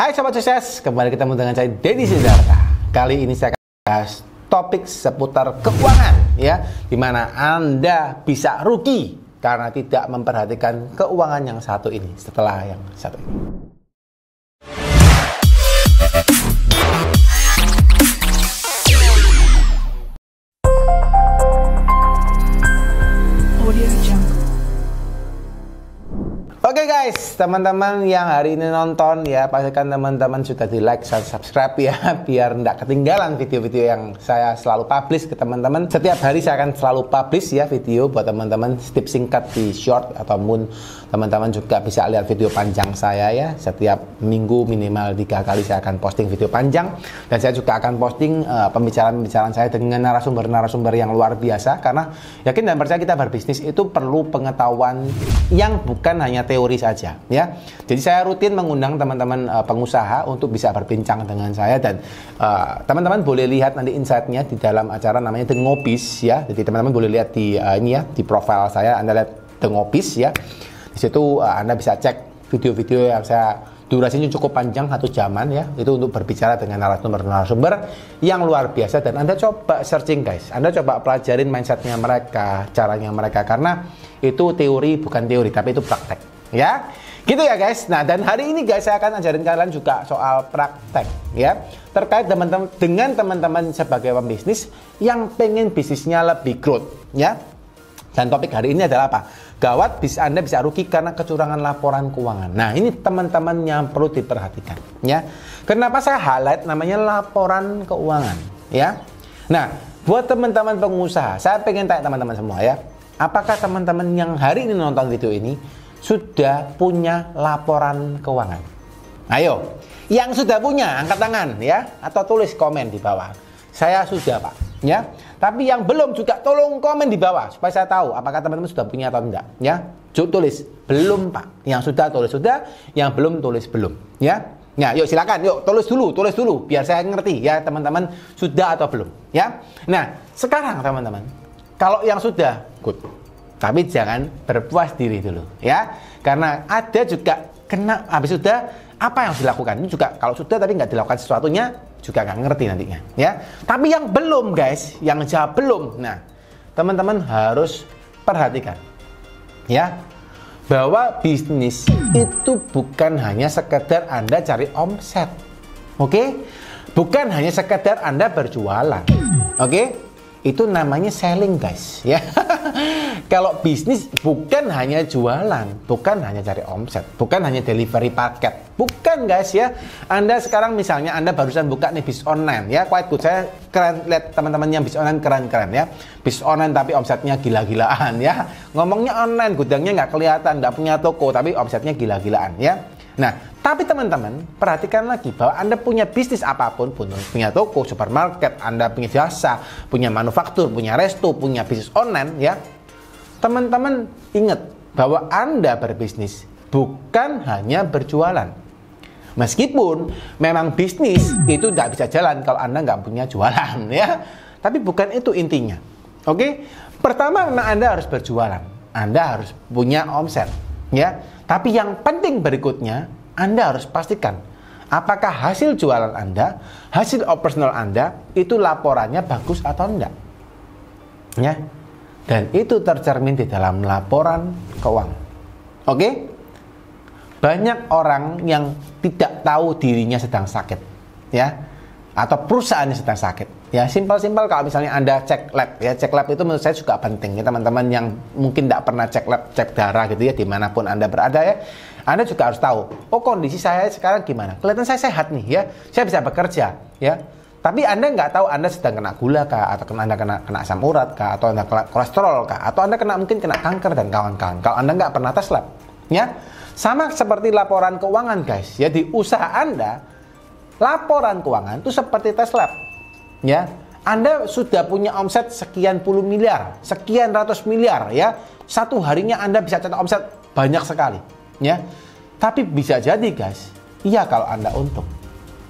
Hai Sobat Sukses, kembali ketemu dengan saya Denny Sidarta. Kali ini saya akan bahas topik seputar keuangan ya, dimana Anda bisa rugi karena tidak memperhatikan keuangan yang satu ini setelah yang satu ini. Oke guys, teman-teman yang hari ini nonton ya, pastikan teman-teman sudah di like dan subscribe ya, biar tidak ketinggalan video-video yang saya selalu publish ke teman-teman. Setiap hari saya akan selalu publish ya video buat teman-teman, tips singkat di short, ataupun teman-teman juga bisa lihat video panjang saya ya. Setiap minggu minimal 3 kali saya akan posting video panjang, dan saya juga akan posting pembicaraan-pembicaraan saya dengan narasumber-narasumber yang luar biasa, karena yakin dan percaya kita berbisnis itu perlu pengetahuan yang bukan hanya teori saja ya. Jadi saya rutin mengundang teman-teman pengusaha untuk bisa berbincang dengan saya, dan teman-teman boleh lihat nanti insight-nya di dalam acara namanya The Ngobis ya. Jadi teman-teman boleh lihat di ini ya, di profile saya Anda lihat The Ngobis ya. Di situ Anda bisa cek video-video yang saya durasinya cukup panjang, 1 jaman ya. Itu untuk berbicara dengan narasumber-narasumber yang luar biasa, dan Anda coba searching guys. Anda coba pelajarin mindsetnya mereka, caranya mereka, karena itu teori bukan teori, tapi itu praktek ya. Gitu ya guys. Nah, dan hari ini guys saya akan ajarin kalian juga soal praktek ya, terkait dengan teman-teman sebagai pembisnis yang pengen bisnisnya lebih growth ya. Dan topik hari ini adalah apa? Gawat, Anda bisa rugi karena kecurangan laporan keuangan. Nah, ini teman-teman yang perlu diperhatikan ya. Kenapa saya highlight namanya laporan keuangan ya? Nah, buat teman-teman pengusaha, saya pengen tanya teman-teman semua ya, apakah teman-teman yang hari ini nonton video ini sudah punya laporan keuangan? Ayo, yang sudah punya angkat tangan ya, atau tulis komen di bawah. Saya sudah Pak ya. Tapi yang belum juga tolong komen di bawah supaya saya tahu apakah teman-teman sudah punya atau enggak ya. Tulis belum Pak. Yang sudah tulis sudah, yang belum tulis belum ya. Nah, yuk silakan, yuk tulis dulu biar saya ngerti ya teman-teman sudah atau belum ya. Nah, sekarang teman-teman, kalau yang sudah good, tapi jangan berpuas diri dulu ya, karena ada juga kena habis sudah apa yang dilakukan. Ini juga kalau sudah tapi nggak dilakukan sesuatunya juga nggak ngerti nantinya ya. Tapi yang belum guys, yang jawab belum, nah teman-teman harus perhatikan ya, bahwa bisnis itu bukan hanya sekedar Anda cari omset, oke? Bukan hanya sekedar Anda berjualan, oke? Itu namanya selling guys ya. Kalau bisnis bukan hanya jualan, bukan hanya cari omset, bukan hanya delivery paket, bukan guys ya. Anda sekarang misalnya Anda barusan buka nih bisnis online ya, quite good, saya keren, lihat teman-teman yang bisnis online keren-keren ya. Bisnis online tapi omsetnya gila-gilaan ya. Ngomongnya online, gudangnya nggak kelihatan, nggak punya toko, tapi omsetnya gila-gilaan ya. Nah, tapi teman-teman perhatikan lagi bahwa Anda punya bisnis apapun, punya toko, supermarket, Anda punya jasa, punya manufaktur, punya resto, punya bisnis online ya. Teman-teman ingat bahwa Anda berbisnis bukan hanya berjualan. Meskipun memang bisnis itu tidak bisa jalan kalau Anda nggak punya jualan ya. Tapi bukan itu intinya. Oke? Pertama memang Anda harus berjualan. Anda harus punya omset ya. Tapi yang penting berikutnya, Anda harus pastikan apakah hasil jualan Anda, hasil operasional Anda itu laporannya bagus atau enggak ya. Dan itu tercermin di dalam laporan keuangan. Oke? Banyak orang yang tidak tahu dirinya sedang sakit ya, atau perusahaannya sedang sakit ya. Simpel-simpel kalau misalnya Anda cek lab ya, cek lab itu menurut saya juga penting ya teman-teman yang mungkin tidak pernah cek lab, cek darah gitu ya, dimanapun Anda berada ya. Anda juga harus tahu, oh kondisi saya sekarang gimana, kelihatan saya sehat nih ya, saya bisa bekerja ya. Tapi Anda nggak tahu Anda sedang kena gula kah, atau Anda kena asam urat kah, atau Anda kena kolesterol kah, atau Anda mungkin kena kanker dan kawan-kawan. Kalau Anda nggak pernah tes lab ya. Sama seperti laporan keuangan guys ya, di usaha Anda laporan keuangan itu seperti tes lab ya. Anda sudah punya omset sekian puluh miliar, sekian ratus miliar ya, satu harinya Anda bisa cetak omset banyak sekali ya. Tapi bisa jadi guys, iya kalau Anda untung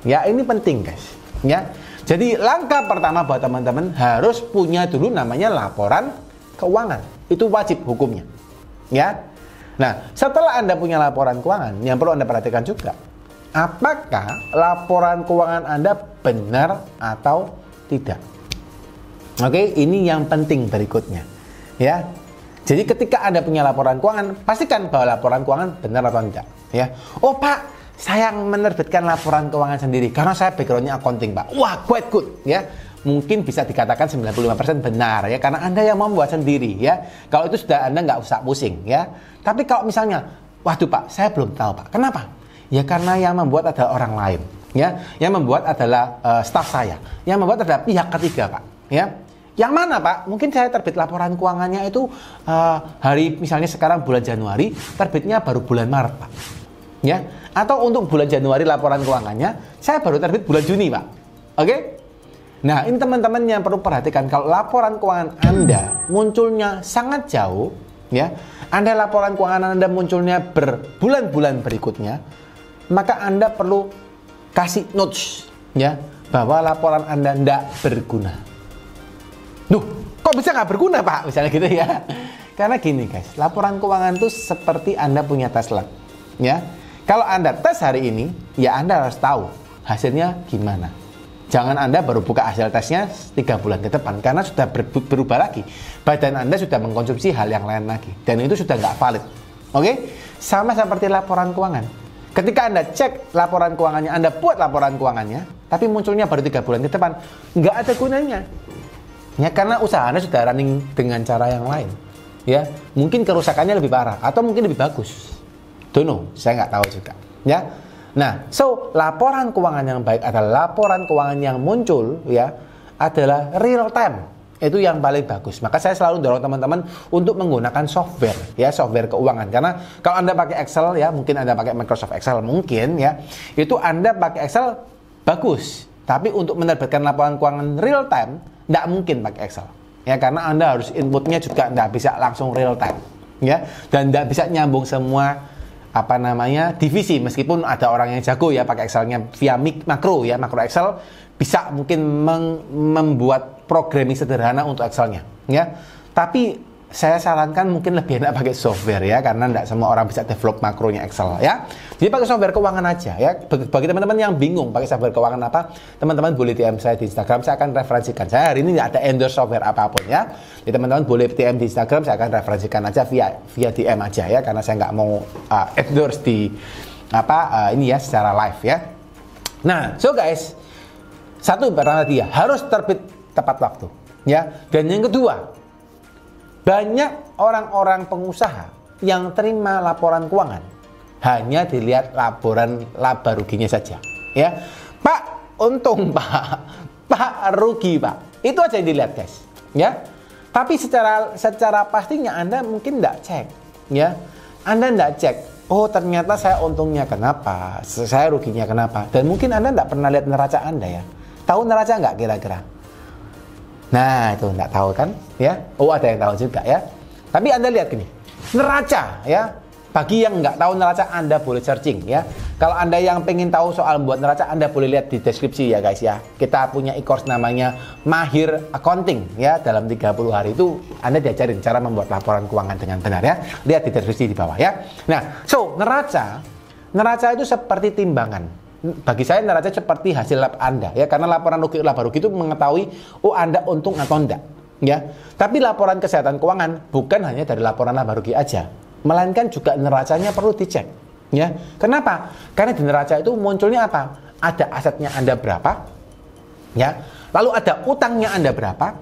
ya. Ini penting guys ya. Jadi langkah pertama buat teman-teman harus punya dulu namanya laporan keuangan. Itu wajib hukumnya ya. Nah, setelah Anda punya laporan keuangan, yang perlu Anda perhatikan juga, apakah laporan keuangan Anda benar atau tidak. Oke, ini yang penting berikutnya. Ya. Jadi ketika Anda punya laporan keuangan, pastikan bahwa laporan keuangan benar atau tidak. Ya. Oh Pak, saya menerbitkan laporan keuangan sendiri karena saya backgroundnya accounting Pak. Wah, quite good. Ya. Mungkin bisa dikatakan 95% benar ya, karena Anda yang membuat sendiri ya. Kalau itu sudah Anda nggak usah pusing ya. Tapi kalau misalnya, waduh Pak, saya belum tahu Pak. Kenapa? Ya karena yang membuat adalah orang lain ya. Yang membuat adalah staf saya. Yang membuat adalah pihak ketiga Pak ya. Yang mana Pak? Mungkin saya terbit laporan keuangannya itu hari misalnya sekarang bulan Januari, terbitnya baru bulan Maret Pak. Ya. Atau untuk bulan Januari laporan keuangannya saya baru terbit bulan Juni Pak. Oke? Nah, ini teman-teman yang perlu perhatikan, kalau laporan keuangan Anda munculnya sangat jauh ya. Anda laporan keuangan Anda munculnya berbulan-bulan berikutnya, maka Anda perlu kasih notes ya bahwa laporan Anda tidak berguna. Duh, kok bisa nggak berguna Pak? Misalnya gitu ya. Karena gini guys, laporan keuangan itu seperti Anda punya tes lab ya. Kalau Anda tes hari ini, ya Anda harus tahu hasilnya gimana. Jangan Anda baru buka hasil tesnya 3 bulan ke depan, karena sudah berubah lagi. Badan Anda sudah mengkonsumsi hal yang lain lagi, dan itu sudah nggak valid. Oke? Sama seperti laporan keuangan. Ketika Anda cek laporan keuangannya, Anda buat laporan keuangannya, tapi munculnya baru 3 bulan ke depan, nggak ada gunanya. Ya, karena usaha Anda sudah running dengan cara yang lain. Ya, mungkin kerusakannya lebih parah atau mungkin lebih bagus. Don't know, saya nggak tahu juga. Ya, nah, so laporan keuangan yang baik adalah laporan keuangan yang muncul ya adalah real time. Itu yang paling bagus. Maka saya selalu dorong teman-teman untuk menggunakan software ya, software keuangan. Karena kalau Anda pakai Excel ya, mungkin Anda pakai Microsoft Excel mungkin ya, itu Anda pakai Excel bagus. Tapi untuk menerbitkan laporan keuangan real time tidak mungkin pakai Excel ya, karena Anda harus inputnya juga tidak bisa langsung real time ya, dan tidak bisa nyambung semua divisi, meskipun ada orang yang jago ya pakai Excelnya via makro ya, makro Excel bisa mungkin membuat programming sederhana untuk Excelnya ya. Tapi saya sarankan mungkin lebih enak pakai software ya, karena tidak semua orang bisa develop makronya Excel ya. Jadi pakai software keuangan aja ya. Bagi teman-teman yang bingung pakai software keuangan apa, teman-teman boleh DM saya di Instagram, saya akan referensikan. Saya hari ini tidak ada endorse software apapun ya. Jadi teman-teman boleh DM di Instagram, saya akan referensikan aja via DM aja ya, karena saya nggak mau endorse di ini ya secara live ya. Nah, so guys, satu pertama dia harus terbit tepat waktu ya. Dan yang kedua, banyak orang-orang pengusaha yang terima laporan keuangan hanya dilihat laporan laba ruginya saja ya. Pak, untung Pak rugi Pak, itu aja yang dilihat guys ya. Tapi secara pastinya Anda mungkin tidak cek ya. Anda tidak cek, oh ternyata saya untungnya kenapa, saya ruginya kenapa. Dan mungkin Anda tidak pernah lihat neraca Anda ya. Tahu neraca nggak kira-kira? Nah, itu enggak tahu kan ya. Oh, ada yang tahu juga ya. Tapi Anda lihat gini, neraca ya. Bagi yang nggak tahu neraca, Anda boleh searching ya. Kalau Anda yang pengen tahu soal membuat neraca, Anda boleh lihat di deskripsi ya guys ya. Kita punya e-course namanya Mahir Accounting ya. Dalam 30 hari itu Anda diajarin cara membuat laporan keuangan dengan benar ya. Lihat di deskripsi di bawah ya. Nah, so neraca itu seperti timbangan. Bagi saya neraca seperti hasil lab Anda ya, karena laporan laba rugi itu mengetahui oh Anda untung atau enggak ya. Tapi laporan kesehatan keuangan bukan hanya dari laporan laba rugi aja, melainkan juga neracanya perlu dicek ya. Kenapa? Karena di neraca itu munculnya apa? Ada asetnya Anda berapa ya, lalu ada utangnya Anda berapa,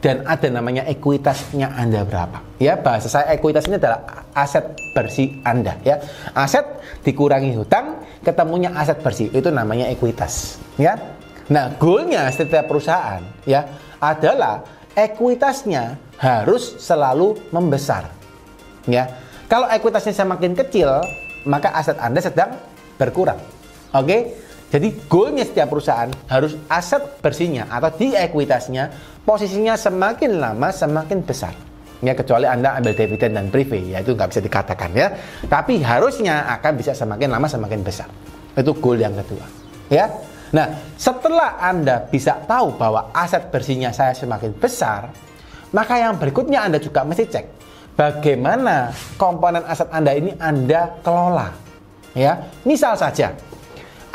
dan ada namanya ekuitasnya Anda berapa ya. Bahasa saya ekuitas ini adalah aset bersih Anda ya. Aset dikurangi hutang, ketemunya aset bersih, itu namanya ekuitas ya. Nah, goalnya setiap perusahaan ya adalah ekuitasnya harus selalu membesar ya. Kalau ekuitasnya semakin kecil, maka aset Anda sedang berkurang. Oke? Jadi goalnya setiap perusahaan harus aset bersihnya atau di ekuitasnya posisinya semakin lama semakin besar ya, kecuali Anda ambil dividen dan prive ya, itu nggak bisa dikatakan ya. Tapi harusnya akan bisa semakin lama semakin besar. Itu goal yang kedua ya. Nah, setelah Anda bisa tahu bahwa aset bersihnya saya semakin besar, maka yang berikutnya Anda juga mesti cek bagaimana komponen aset Anda ini Anda kelola ya. Misal saja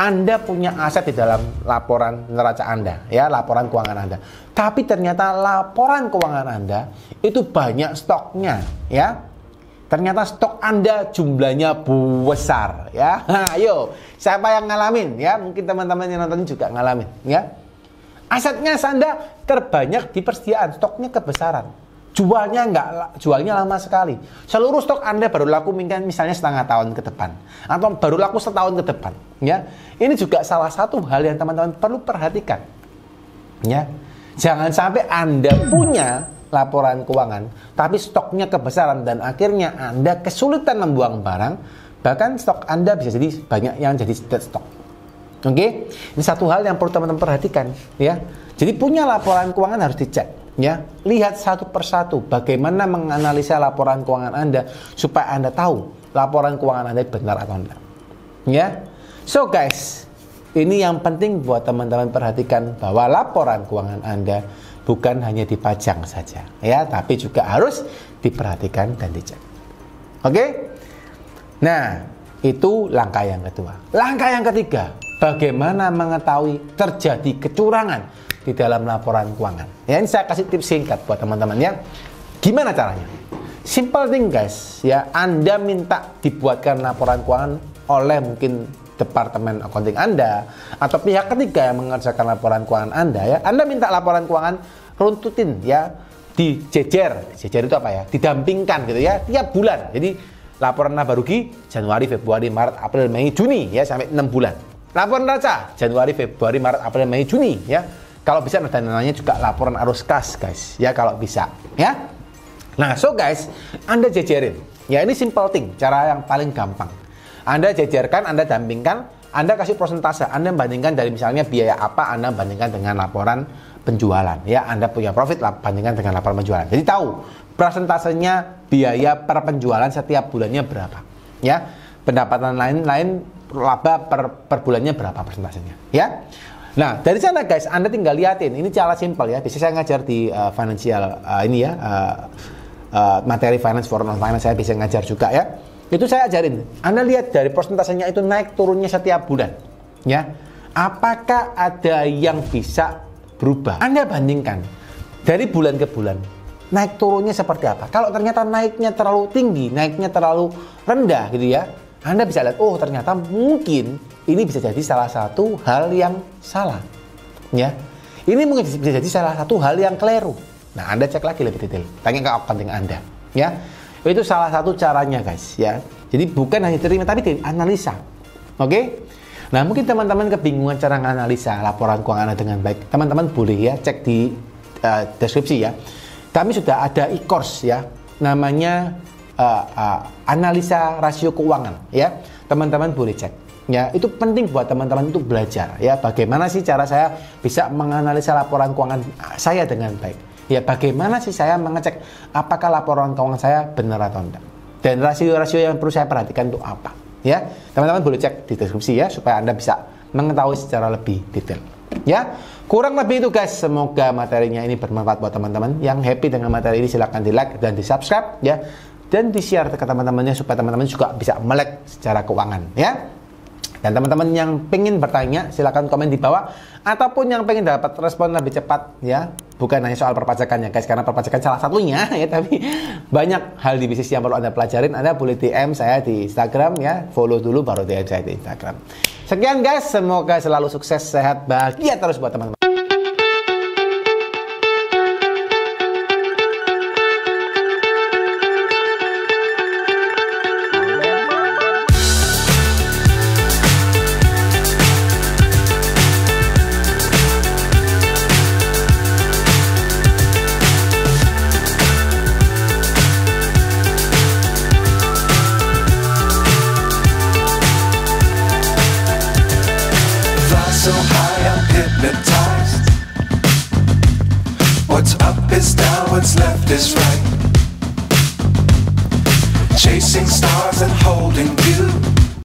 Anda punya aset di dalam laporan neraca Anda, ya, laporan keuangan Anda. Tapi ternyata laporan keuangan Anda itu banyak stoknya, ya. Ternyata stok Anda jumlahnya besar, ya. Nah, ayo, siapa yang ngalamin, ya? Mungkin teman-teman yang nonton juga ngalamin, ya. Asetnya Anda terbanyak di persediaan, stoknya kebesaran. Jualnya lama sekali. Seluruh stok Anda baru laku misalnya setengah tahun ke depan, atau baru laku setahun ke depan, ya. Ini juga salah satu hal yang teman-teman perlu perhatikan, ya. Jangan sampai Anda punya laporan keuangan, tapi stoknya kebesaran dan akhirnya Anda kesulitan membuang barang, bahkan stok Anda bisa jadi banyak yang jadi dead stock. Oke, ini satu hal yang perlu teman-teman perhatikan, ya. Jadi punya laporan keuangan harus dicek, ya. Lihat satu persatu bagaimana menganalisa laporan keuangan Anda supaya Anda tahu laporan keuangan Anda benar atau enggak, ya. So guys, ini yang penting buat teman-teman perhatikan bahwa laporan keuangan Anda bukan hanya dipajang saja, ya, tapi juga harus diperhatikan dan dicek. Oke? Nah, itu langkah yang kedua. Langkah yang ketiga, bagaimana mengetahui terjadi kecurangan di dalam laporan keuangan. Ya, ini saya kasih tips singkat buat teman-teman, ya. Gimana caranya? Simple thing guys, ya. Anda minta dibuatkan laporan keuangan oleh mungkin departemen accounting Anda atau pihak ketiga yang mengerjakan laporan keuangan Anda, ya. Anda minta laporan keuangan runtutin, ya, dijejer itu apa ya, didampingkan gitu, ya, tiap bulan. Jadi laporan laba rugi Januari, Februari, Maret, April, Mei, Juni, ya, sampai 6 bulan. Laporan neraca Januari, Februari, Maret, April, Mei, Juni, ya. Kalau bisa ada namanya juga laporan arus kas guys, ya, kalau bisa, ya. Nah, so guys, Anda jejerin, ya. Ini simple thing, cara yang paling gampang. Anda jejerkan, Anda dampingkan, Anda kasih persentase, Anda bandingkan dari misalnya biaya apa, Anda bandingkan dengan laporan penjualan, ya. Anda punya profit, bandingkan dengan laporan penjualan. Jadi tahu persentasenya biaya per penjualan setiap bulannya berapa, ya. Pendapatan lain laba per bulannya berapa persentasenya, ya. Nah, dari sana guys, Anda tinggal liatin. Ini cara simpel, ya. Biasanya saya ngajar di financial materi finance for non-finance, saya bisa ngajar juga, ya. Itu saya ajarin. Anda lihat dari persentasenya itu naik turunnya setiap bulan, ya. Apakah ada yang bisa berubah? Anda bandingkan dari bulan ke bulan, naik turunnya seperti apa. Kalau ternyata naiknya terlalu tinggi, naiknya terlalu rendah gitu, ya, Anda bisa lihat, oh ternyata mungkin ini bisa jadi salah satu hal yang salah, ya. Ini mungkin bisa jadi salah satu hal yang keliru. Nah, Anda cek lagi lebih detail, tanya ke accounting Anda, ya. Itu salah satu caranya guys, ya. Jadi bukan hanya terima tapi dianalisa. Oke? Nah, mungkin teman-teman kebingungan cara menganalisa laporan keuangan Anda dengan baik. Teman-teman boleh, ya, cek di deskripsi, ya. Kami sudah ada e-course, ya. Namanya analisa rasio keuangan, ya. Teman-teman boleh cek. Ya, itu penting buat teman-teman untuk belajar, ya. Bagaimana sih cara saya bisa menganalisa laporan keuangan saya dengan baik? Ya, bagaimana sih saya mengecek apakah laporan keuangan saya benar atau enggak? Dan rasio-rasio yang perlu saya perhatikan itu apa? Ya, teman-teman boleh cek di deskripsi, ya, supaya Anda bisa mengetahui secara lebih detail. Ya, kurang lebih itu guys. Semoga materinya ini bermanfaat buat teman-teman. Yang happy dengan materi ini silahkan di like dan di subscribe, ya, dan di share ke teman-temannya supaya teman-teman juga bisa melek secara keuangan, ya. Dan teman-teman yang pengen bertanya silahkan komen di bawah, ataupun yang pengen dapat respon lebih cepat, ya, bukan hanya soal perpajakan, ya guys, karena perpajakan salah satunya, ya, tapi banyak hal di bisnis yang perlu Anda pelajarin. Anda boleh DM saya di Instagram, ya, follow dulu baru DM saya di Instagram. Sekian guys, semoga selalu sukses, sehat, bahagia terus buat teman-teman. So high I'm hypnotized. What's up is down, what's left is right. Chasing stars and holding you.